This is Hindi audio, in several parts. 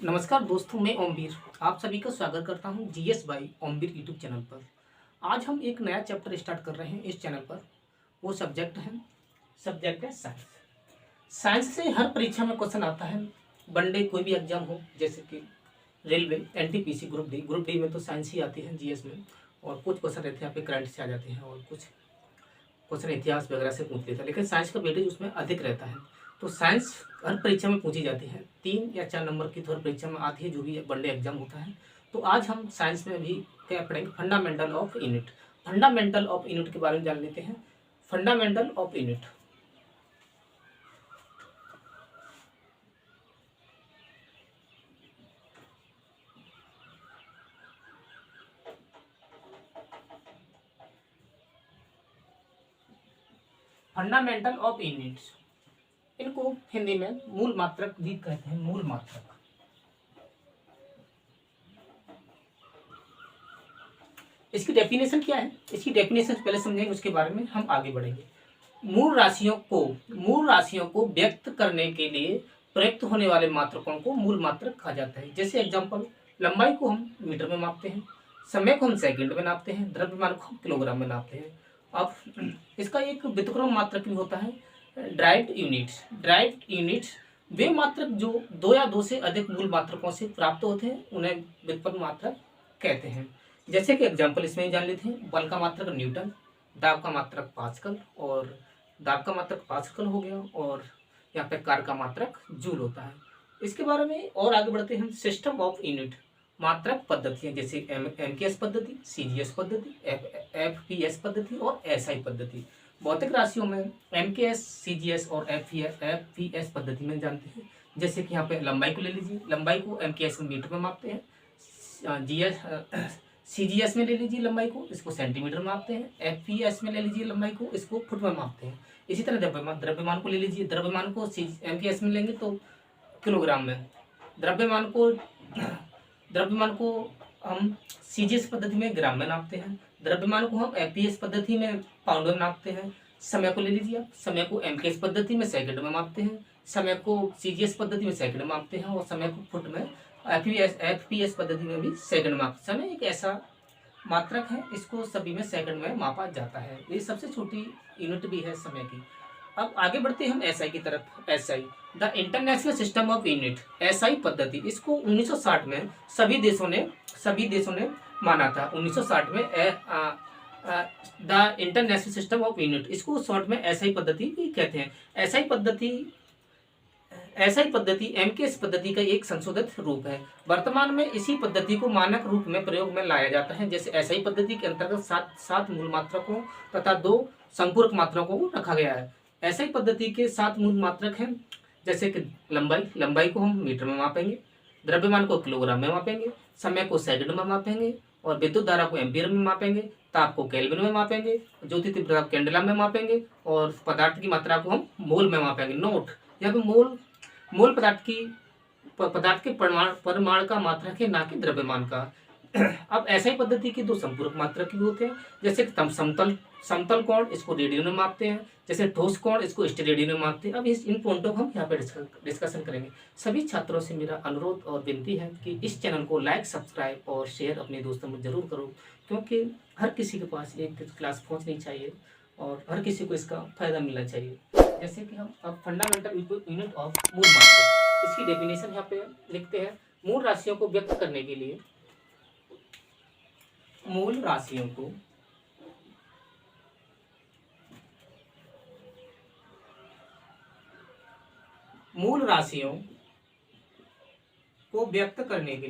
नमस्कार दोस्तों, मैं ओमवीर आप सभी का स्वागत करता हूं GS by Omveer YouTube channel पर। आज हम एक नया चैप्टर स्टार्ट कर रहे हैं इस चैनल पर। वो सब्जेक्ट है साइंस। साइंस से हर परीक्षा में क्वेश्चन आता है। वनडे कोई भी एग्जाम हो, जैसे कि रेलवे, एनटीपीसी, ग्रुप डी में तो साइंस ही आती है जीएस में। और कुछ क्वेश्चन रहते हैं यहाँ पे करंट से आ जाते हैं और कुछ क्वेश्चन इतिहास वगैरह से पूछ लेता है, लेकिन साइंस का वेटेज उसमें अधिक रहता है। तो साइंस हर परीक्षा में पूछी जाती है। 3 या 4 नंबर की तो हर परीक्षा में आती है, जो भी वनडे एग्जाम होता है। तो आज हम साइंस में भी क्या पढ़ेंगे, fundamental of unit. Fundamental of unit के बारे में जान लेते हैं। Fundamental of unit. Fundamental of units, इनको हिंदी में मूल मात्रक भी कहते हैं। मूल मात्रक। इसकी डेफिनेशन क्या है, इसकी डेफिनेशन पहले समझेंगे, उसके बारे में हम आगे बढ़ेंगे। मूल राशियों को व्यक्त करने के लिए प्रयुक्त होने वाले मात्रकों को मूल मात्रक कहा जाता है। जैसे एग्जांपल, लंबाई को हम मीटर में मापते हैं, समय को हम सेकंड में नापते हैं, द्रव्यमान को हम किलोग्राम में नापते हैं। अब इसका एक व्युत्क्रम मात्रक भी होता है, ड्राइव्ड यूनिट्स। वे मात्रक जो 2 या 2 से अधिक मूल मात्रकों से प्राप्त होते हैं उन्हें व्युत्पन्न मात्रक कहते हैं। जैसे कि एग्जांपल इसमें जान लेते हैं। बल का मात्रक न्यूटन, दाब का मात्रक पास्कल, और दाब का मात्रक पास्कल हो गया, और यहाँ पे कार का मात्रक जूल होता है। इसके बारे में और आगे बढ़ते हैं। सिस्टम ऑफ यूनिट, मात्रक पद्धतियाँ, जैसे एमकेएस पद्धति, सीजीएस पद्धति, एफपीएस पद्धति और एसआई पद्धति। भौतिक राशियों में एमकेएस, सीजीएस और एफपीएस पद्धति में जानते हैं। जैसे कि यहाँ पे लंबाई को ले लीजिए, लंबाई को एमकेएस में मीटर में मापते हैं, जीएस सीजीएस में ले लीजिए लंबाई को, इसको सेंटीमीटर में मापते हैं, एफपीएस में ले लीजिए लंबाई को, इसको फुट में मापते हैं। इसी तरह द्रव्यमान को ले लीजिए, द्रव्यमान को एमकेएस में लेंगे तो किलोग्राम में, द्रव्यमान को हम सीजीएस पद्धति में ग्राम में नापते हैं, द्रव्यमान को हम एफपीएस पद्धति में पाउंड में नापते हैं। समय को ले लीजिए आप, समय को एमकेएस पद्धति में सेकंड में मापते हैं, समय को सीजीएस पद्धति में सेकंड में मापते हैं, और समय को फुट में एफपीएस पद्धति में भी सेकंड में। समय एक ऐसा मात्रक है, इसको सभी में सेकंड में मापा जाता है। ये सबसे छोटी यूनिट भी है समय की। अब आगे बढ़ते हैं हम एसआई की तरफ। SI, the international system of unit. SI पद्धति, इसको 1960 में सभी देशों ने माना था। 1960 में the international system of unit, इसको शॉर्ट में एसआई पद्धति भी कहते हैं। एसआई पद्धति एमकेएस पद्धति का एक संशोधित रूप है। वर्तमान में इसी पद्धति को मानक रूप में प्रयोग में लाया जाता है। जैसे एसआई पद्धति के अंतर्गत 7 मूल मात्रकों तथा 2 संपूरक मात्रकों को रखा गया है। एसआई पद्धति के 7 मूल मात्रक हैं, जैसे कि लंबाई को हम मीटर में मापेंगे, द्रव्यमान को किलोग्राम में मापेंगे, समय को सेकंड में मापेंगे, और विद्युत धारा को एम्पीयर में मापेंगे, ताप को केल्विन में मापेंगे, ज्योति तीव्रता को कैंडेला में मापेंगे, और पदार्थ की मात्रा को हम मोल में मापेंगे। नोट, यहाँ पे मोल पदार्थ के परिमाण का मात्रक है, ना कि द्रव्यमान का। अब एसआई पद्धति के 2 संपूरक मात्रक भी होते हैं, जैसे समतल कोण, इसको रेडियन में मापते हैं, जैसे ठोस कोण, इसको स्टेरेडियन में मापते हैं। अब इन पॉइंटों को हम यहाँ पे डिस्कशन करेंगे। सभी छात्रों से मेरा अनुरोध और विनती है कि इस चैनल को लाइक, सब्सक्राइब और शेयर अपने दोस्तों में जरूर करो, क्योंकि हर किसी के पास एक क्लास पहुँचनी चाहिए और हर किसी को इसका फायदा मिलना चाहिए। जैसे कि हम अब फंडामेंटल यूनिट ऑफ मूल मात्रक, इसकी डेफिनेशन यहाँ पे लिखते हैं। मूल राशियों को व्यक्त करने के लिए मूल राशियों को व्यक्त करने के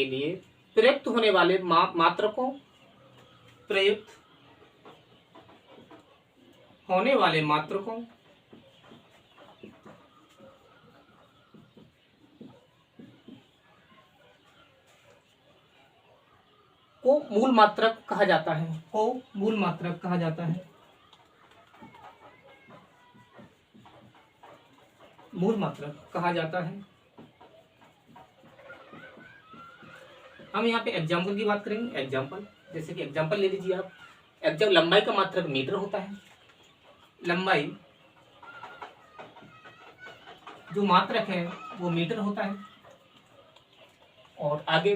लिए प्रयुक्त होने वाले मात्रकों को मूल मात्रक कहा जाता है। हम यहाँ पे एग्जाम्पल की बात करेंगे। जैसे कि एग्जाम्पल ले लीजिए आप, जब लंबाई का मात्रक मीटर होता है, लंबाई जो मात्रक है वो मीटर होता है, और आगे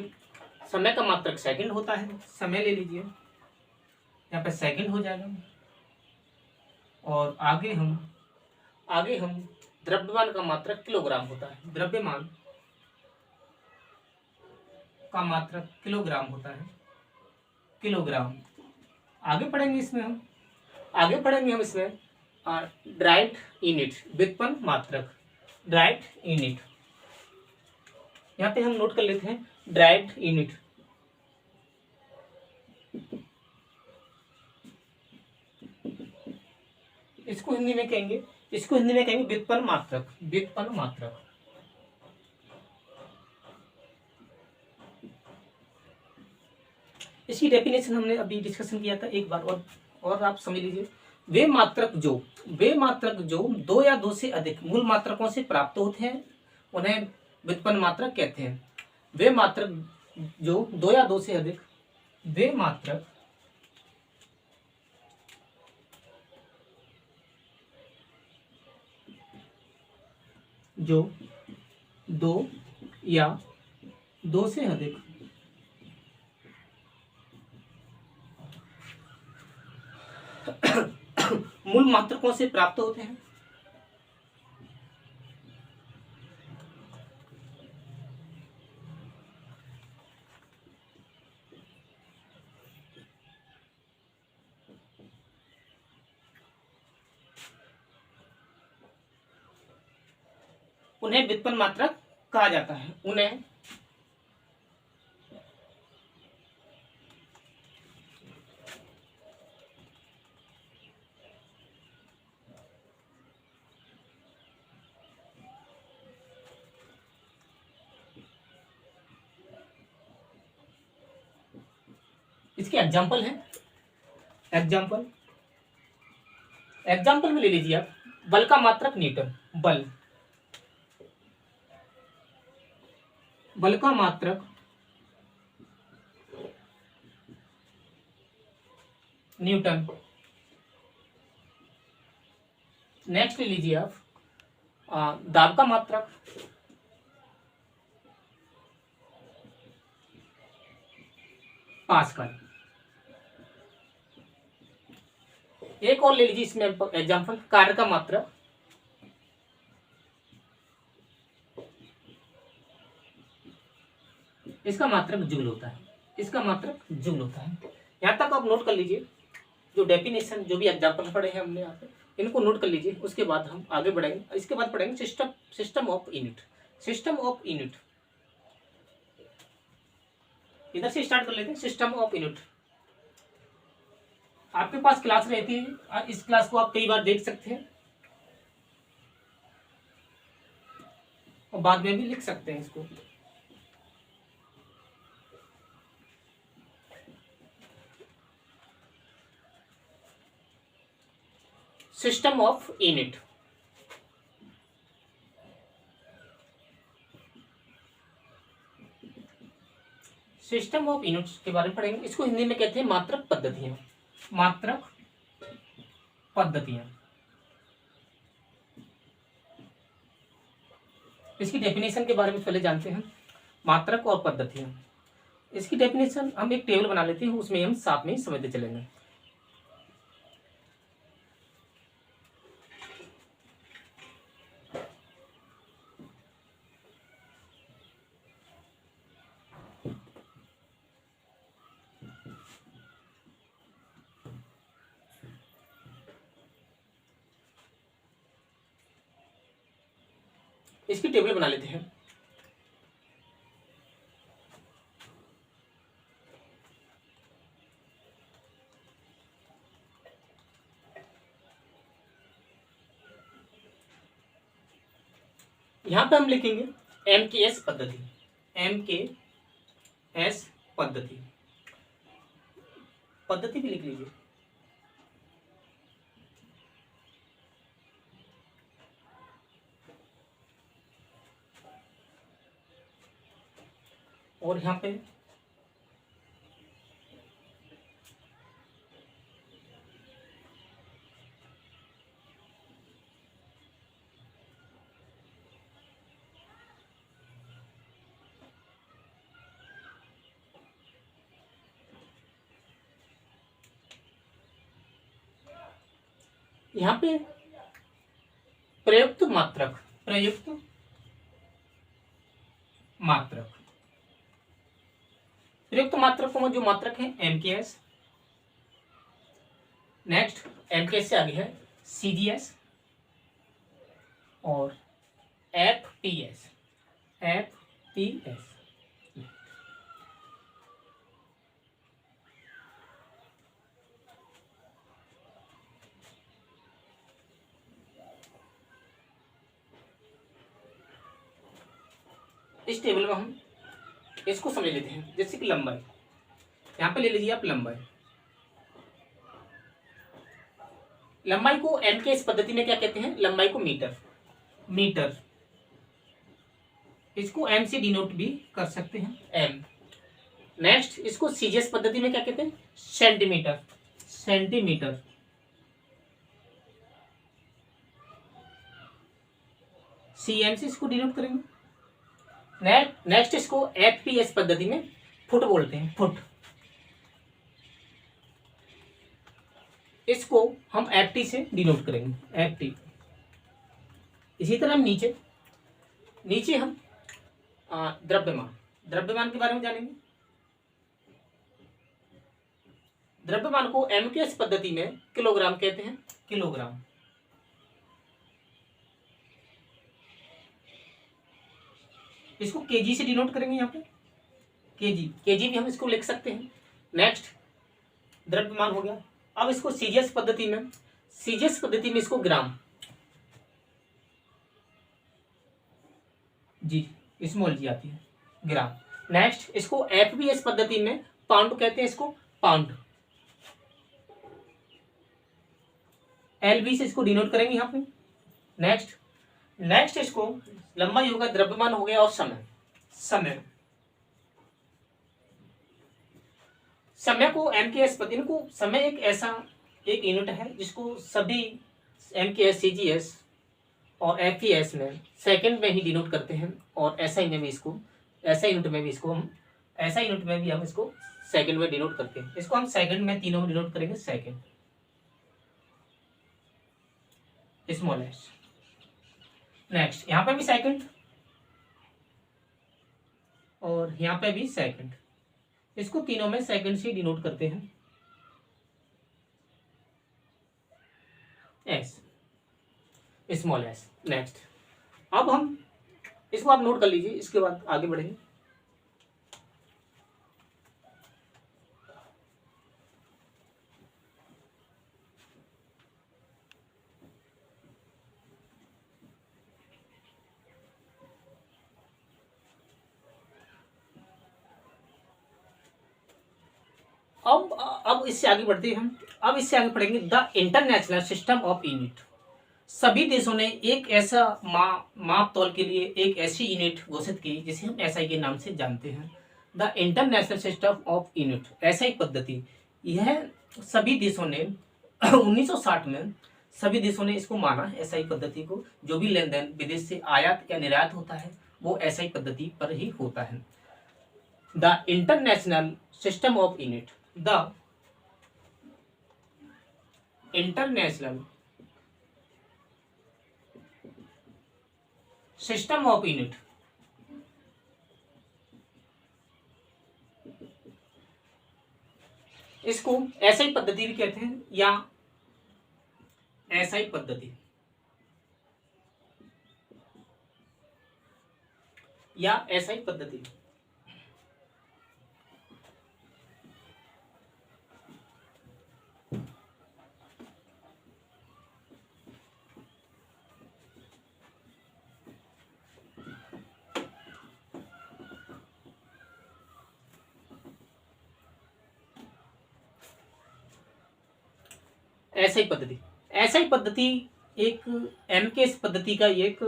समय का मात्रक सेकंड होता है। समय ले लीजिए, यहाँ पे सेकंड हो जाएगा, और आगे हम द्रव्यमान का मात्रक किलोग्राम होता है। द्रव्यमान का मात्रक किलोग्राम होता है, किलोग्राम। आगे पढ़ेंगे इसमें ड्राइट यूनिट, व्युत्पन्न मात्रक, ड्राइट यूनिट। यहाँ पे हम नोट कर लेते हैं ड्राइट यूनिट। इसको हिंदी में कहेंगे व्युत्पन्न मात्रक, व्युत्पन्न मात्रक। इसकी डेफिनेशन हमने अभी डिस्कशन किया था, एक बार और आप समझ लीजिए। वे मात्रक जो दो या दो से अधिक मूल मात्रकों से प्राप्त होते हैं उन्हें व्युत्पन्न मात्रक कहते हैं। वे मात्रक जो दो या दो से अधिक, वे मात्रक जो दो या दो से अधिक मूल मात्रकों से प्राप्त होते हैं उन्हें व्युत्पन्न मात्रक कहा जाता है। उन्हें इसके एग्जाम्पल है, एग्जाम्पल में ले लीजिए आप बल का मात्रक न्यूटन, बल का मात्रक न्यूटन। नेक्स्ट ले लीजिए आप दाब का मात्रक, पास्कल। एक और ले लीजिए इसमें एग्जाम्पल, कार्य का मात्रक, इसका मात्रक जूल होता है, यहाँ तक आप नोट कर लीजिए। जो डेफिनेशन, जो भी एग्जाम्पल पढ़े हैं हमने यहाँ पे, इनको नोट कर लीजिए। उसके बाद हम आगे बढ़ेंगे। इसके बाद पढ़ेंगे सिस्टम ऑफ यूनिट। इधर से स्टार्ट कर लेते हैं। सिस्टम ऑफ यूनिट आपके पास क्लास रहती है, इस क्लास को आप कई बार देख सकते हैं और बाद में भी लिख सकते हैं इसको। System of unit, system of units के बारे में पढ़ेंगे। इसको हिंदी में कहते हैं मात्रक पद्धतियां, इसकी डेफिनेशन के बारे में पहले जानते हैं। मात्रक और पद्धतियां, इसकी डेफिनेशन हम एक टेबल बना लेते हैं, उसमें हम साथ में समझते चलेंगे। इसकी टेबल बना लेते हैं। यहां पे हम लिखेंगे MKS पद्धति, MKS पद्धति भी लिख लीजिए। और यहाँ पे यहाँ पे प्रयुक्त मात्रक, प्रयुक्त मात्रक, प्रयुक्त मात्रक में जो मात्रक है एमकेएस, नेक्स्ट एमकेएस से आगे है सीजीएस और एफपीएस, एफपीएस। इस टेबल में हम इसको समझ लेते हैं, जैसे कि लंबाई, यहाँ पे ले लीजिए आप लंबाई। लंबाई को एमकेएस पद्धति में क्या कहते हैं? लंबाई को मीटर, मीटर, इसको एम से डिनोट भी कर सकते हैं, एम। नेक्स्ट इसको सीजीएस पद्धति में क्या कहते हैं? Centimetre, centimetre. सीएम से इसको डिनोट करेंगे। नेक्स्ट इसको एफपीएस पद्धति में फुट बोलते हैं, फुट। इसको हम एफटी से डिनोट करेंगे, एफटी। इसी तरह हम नीचे हम द्रव्यमान, द्रव्यमान के बारे में जानेंगे। द्रव्यमान को एमकेएस पद्धति में किलोग्राम कहते हैं, किलोग्राम। इसको केजी से डिनोट करेंगे, यहाँ पे केजी, केजी भी हम इसको लिख सकते हैं। नेक्स्ट द्रव्यमान हो गया। अब इसको सीजीएस पद्धति में, सीजीएस पद्धति में इसको ग्राम, जी स्मॉल जी आती है, ग्राम। नेक्स्ट इसको एफबीएस पद्धति में पाउंड कहते हैं, इसको पाउंड, एलबी से इसको डिनोट करेंगे यहाँ पे। नेक्स्ट इसको लंबाई होगा, द्रव्यमान हो गया, और समय, समय, समय को एमकेएस पद्धति को, समय एक ऐसा एक यूनिट है जिसको सभी एमकेएस, सीजीएस और एफईएस में सेकंड में ही डिनोट करते हैं, और एसआई में भी इसको, एसआई यूनिट में भी इसको हम, एसआई यूनिट में भी हम इसको सेकंड में डिनोट करते हैं। इसको हम सेकंड में तीनों में डिनोट करेंगे, सेकंड, स्मॉल एस। नेक्स्ट यहाँ पे भी सेकंड और यहाँ पे भी सेकंड, इसको तीनों में सेकंड से डिनोट करते हैं, एस, स्मॉल एस। नेक्स्ट अब हम इसको आप नोट कर लीजिए, इसके बाद आगे बढ़ेंगे। अब इससे आगे बढ़ते हैं हम। अब इससे आगे पढ़ेंगे the international system of unit. सभी देशों ने एक ऐसा माप तौल के लिए एक ऐसी यूनिट घोषित की जिसे हम एसआई के नाम से जानते हैं, the international system of unit, SI पद्धति। यह सभी देशों ने 1960 में सभी देशों ने इसको माना, एसआई पद्धति को। जो भी लेन देन विदेश से आयात या निर्यात होता है वो एसआई पद्धति पर ही होता है। The international system of unit, the international system of unit, इसको एसआई पद्धति भी कहते हैं, या एसआई पद्धति, या एसआई पद्धति। एसआई पद्धति, एसआई पद्धति एक एमकेएस पद्धति का एक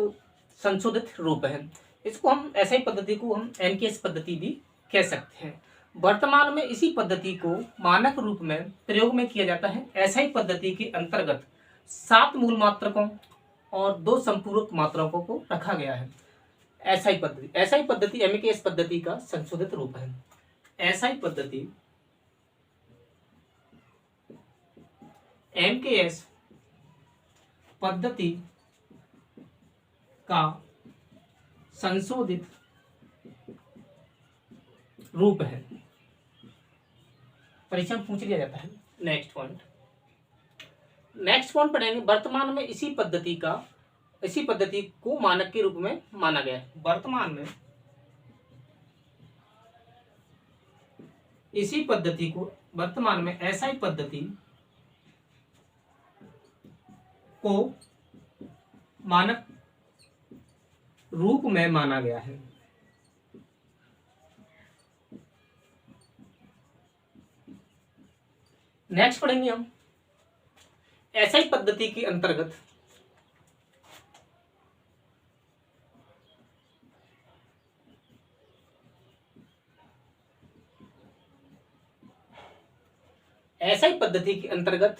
संशोधित रूप है। इसको हम एसआई पद्धति को हम एमकेएस पद्धति भी कह सकते हैं। वर्तमान में इसी पद्धति को मानक रूप में प्रयोग में किया जाता है। एसआई पद्धति के अंतर्गत 7 मूल मात्रकों और 2 संपूरक मात्रकों को रखा गया है। एसआई पद्धति, एसआई पद्धति एमकेएस पद्धति का संशोधित रूप है। एसआई पद्धति एमकेएस पद्धति का संशोधित रूप है। परीक्षा में पूछ लिया जाता है। नेक्स्ट पॉइंट पढ़ेंगे, वर्तमान में इसी पद्धति को मानक के रूप में माना गया है। वर्तमान में ऐसा ही पद्धति को मानक रूप में माना गया है। नेक्स्ट पढ़ेंगे हम, ऐसा ही पद्धति के अंतर्गत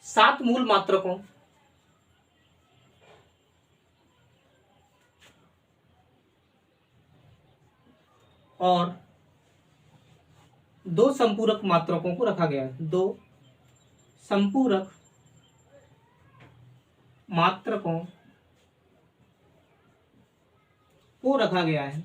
सात मूल मात्रकों और दो संपूरक मात्रकों को रखा गया है। दो संपूरक मात्रकों को रखा गया है।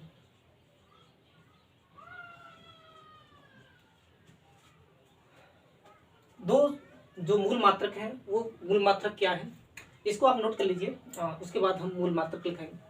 दो जो मूल मात्रक हैं वो मूल मात्रक क्या है, इसको आप नोट कर लीजिए। उसके बाद हम मूल मात्रक लिखेंगे।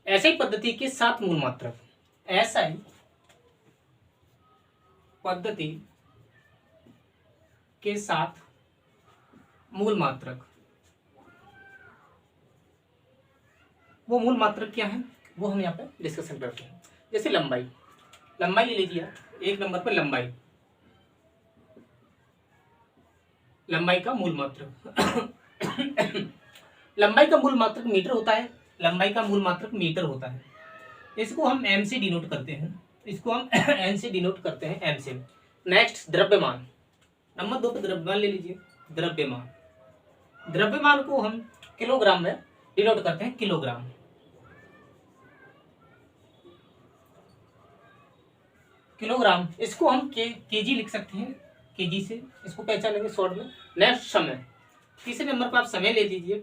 ऐसे ही पद्धति के सात मूल मात्रक, ऐसा ही पद्धति के साथ मूल मात्रक, वो मूल मात्रक क्या है वो हम यहाँ पे डिस्कशन करते हैं। जैसे लंबाई ले लीजिए। एक नंबर पर लंबाई का मूल मात्रक लंबाई का मूल मात्रक मीटर होता है। इसको हम एम से डिनोट करते हैं। एन से डिनोट करते हैं, एम से। नेक्स्ट द्रव्यमान, नंबर 2 पे द्रव्यमान ले लीजिए। द्रव्यमान को हम किलोग्राम में डिनोट करते हैं, किलोग्राम। इसको हम केजी लिख सकते हैं, केजी से इसको पहचानेंगे शॉर्ट में। नेक्स्ट समय, तीसरे नंबर पर आप समय ले लीजिए,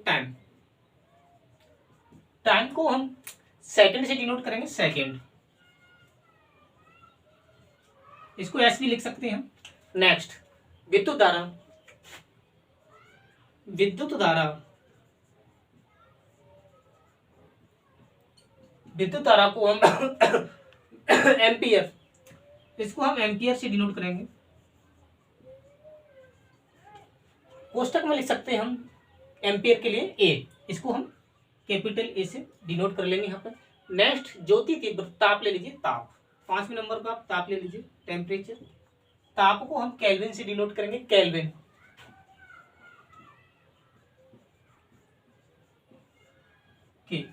टाइम को हम सेकंड से डिनोट करेंगे, सेकंड। इसको एस भी लिख सकते हैं। नेक्स्ट विद्युत धारा को हम एम्पियर, इसको हम एम्पियर से डिनोट करेंगे। कोष्टक में लिख सकते हैं हम एम्पियर के लिए ए, इसको हम कैपिटल ए से डिनोट कर लेंगे यहाँ पर। नेक्स्ट ज्योति तीव्रता, ताप ले लीजिए, ताप। 5वें नंबर पर आप ताप ले लीजिए, टेम्परेचर। ताप को हम केल्विन से डिनोट करेंगे, केल्विन।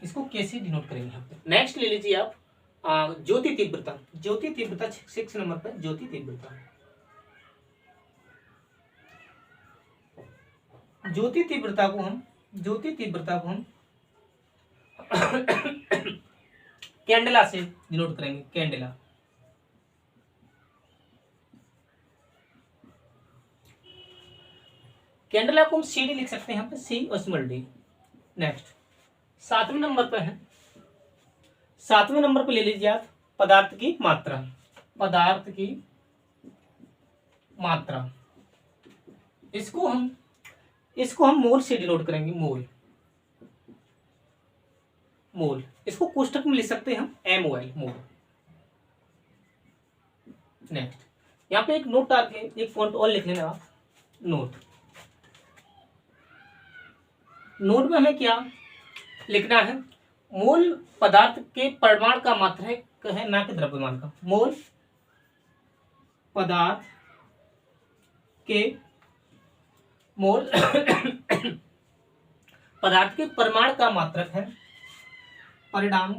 इसको कैसे डिनोट करेंगे यहाँ पे। नेक्स्ट ले लीजिए आप ज्योति तीव्रता। 6 नंबर पर ज्योति तीव्रता। ज्योति तीव्रता को हम कैंडेला से डिनोट करेंगे, कैंडेला। कैंडेला को हम सी डी लिख सकते हैं यहाँ पे, सी और स्मॉल डी। नेक्स्ट 7वें नंबर पर है। 7वें नंबर पर ले लीजिए आप पदार्थ की मात्रा। इसको हम मोल से डिनोट करेंगे, मोल। इसको कोष्टक में लिख सकते हैं हम MOL, मोल। नेक्स्ट यहाँ पे एक नोट डाल के एक पॉइंट और लिख लेना आप, नोट में हमें क्या लिखना है, मोल पदार्थ के परिमाण का मात्रक है, ना कि द्रव्यमान का। मोल पदार्थ के मोल पदार्थ के परिमाण का मात्रक है, परिणाम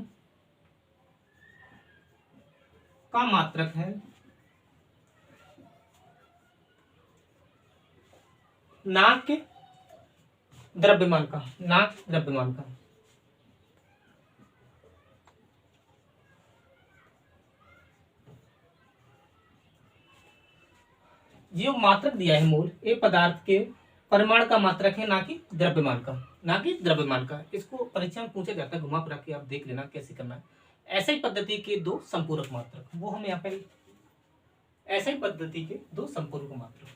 का मात्रक है, ना कि द्रव्यमान का, ना द्रव्यमान का। ये मात्रक दिया है मोल, ये पदार्थ के परिमाण का मात्रक है, ना कि द्रव्यमान का, ना कि द्रव्यमान का। इसको परीक्षा में पूछा जाता है, घुमा फिरा के आप देख लेना कैसे करना है। ऐसे ही पद्धति के दो संपूरक मात्रक, वो हम यहाँ पे ऐसे ही पद्धति के दो संपूरक मात्रक,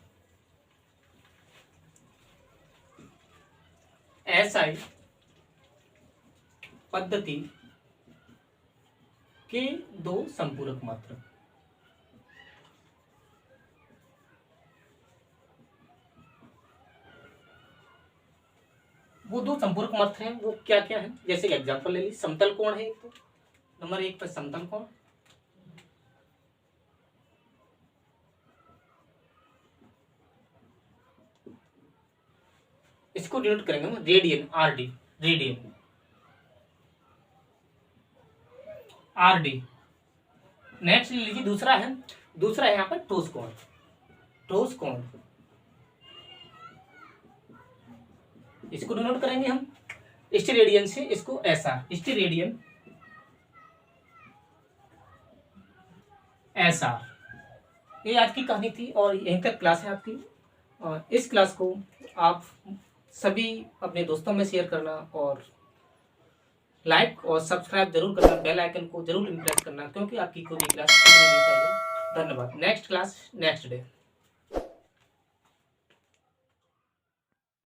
ऐसा पद्धति के दो संपूरक मात्रक। वो दो संपूरक मात्रक हैं, वो क्या क्या है? जैसे एग्जांपल ले ली, समतल कोण है एक, तो नंबर 1 पर समतल कोण, इसको डिनोट करेंगे हम radian, RD, radian, RD. Next ले लीजिए, दूसरा है यहाँ पर ठोस कोण, ठोस कोण, इसको डिनोट करेंगे हम स्टेरेडियन से, इसको ऐसा स्टेरेडियन, ऐसा। ये आज की कहानी थी और यहीं तक क्लास है आपकी। और इस क्लास को आप सभी अपने दोस्तों में शेयर करना और लाइक और सब्सक्राइब जरूर करना, बेल आइकन को जरूर प्रेस करना, क्योंकि आपकी कोई क्लास नहीं चाहिए। धन्यवाद। Next class next day.